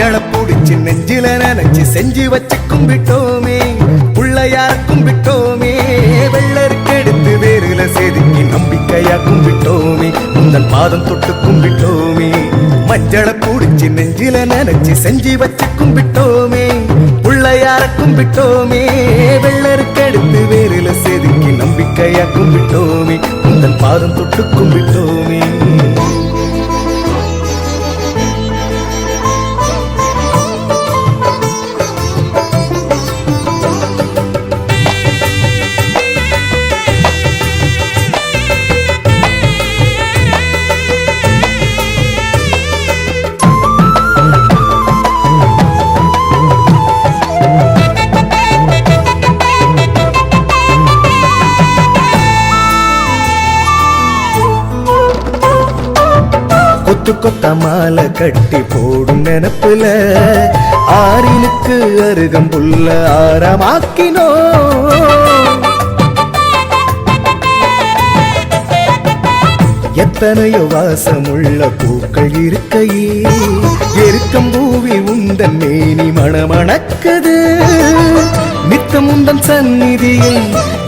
மஞ்சளை புடிச்சு நெஞ்சில நினைச்சு செஞ்சு வச்சு கும்பிட்டோமே, பிள்ளையார கும்பிட்டோமே, வெள்ளருக்கு எடுத்து வேறுல செதுக்கி நம்பிக்கையா கும்பிட்டோமே, உந்தன் பாதம் தொட்டு கும்பிட்டோமே. மஞ்சளை புடிச்சு நெஞ்சில நினைச்சு செஞ்சு வச்சு கும்பிட்டோமே, பிள்ளையார கும்பிட்டோமே, வெள்ளருக்கு எடுத்து வேறுல செதுக்கி நம்பிக்கையா கும்பிட்டோமே, உந்தன் பாதம் தொட்டு கும்பிட்டோமே. கொத்து கொத்த மாலை கட்டி போடும் நினப்புல ஆறினுக்கு அருகம்புல்ல ஆரமாக்கினோ. எத்தனையோ வாசமுள்ள பூக்கள் இருக்கையே எருக்கம் பூவி உந்தன் மேனி மணமணக்குது. நித்தம் உந்தன் சந்நிதியில்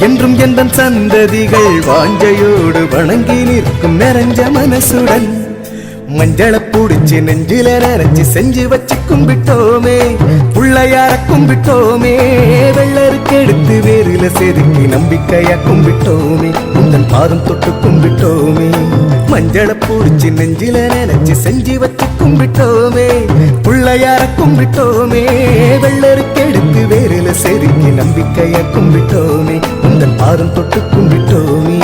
என்றும் எந்தன் சந்ததிகள் வாஞ்சையோடு வணங்கி நிற்கும் நிறைஞ்ச மனசுடன். மஞ்சளை புடிச்சு நெஞ்சில நினைச்சு செஞ்சு வச்சு கும்பிட்டோமே, பிள்ளையார கும்பிட்டோமே, வெள்ளருக்கு எடுத்து வேறுல செதுக்கி நம்பிக்கையா கும்பிட்டோமே, உந்தன் பாதம் தொட்டு கும்பிட்டோமே. மஞ்சளை புடிச்சு நெஞ்சில நினைச்சு செஞ்சு வச்சு கும்பிட்டோமே, பிள்ளையார கும்பிட்டோமே, வெள்ளருக்கு எடுத்து வேறுல செதுக்கி நம்பிக்கையா கும்பிட்டோமே, உந்தன் பாதம் தொட்டு கும்பிட்டோமே.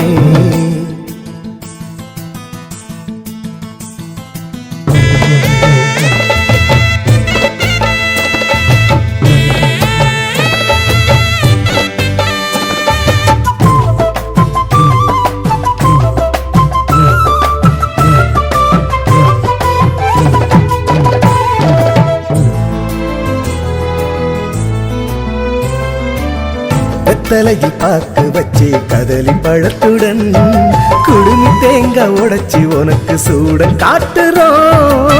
வெத்தலையை பாக்கு வச்சு கதலி பழத்துடன் குடுமி தேங்காய் உடைச்சி உனக்கு சூடன் காட்டுறோம்.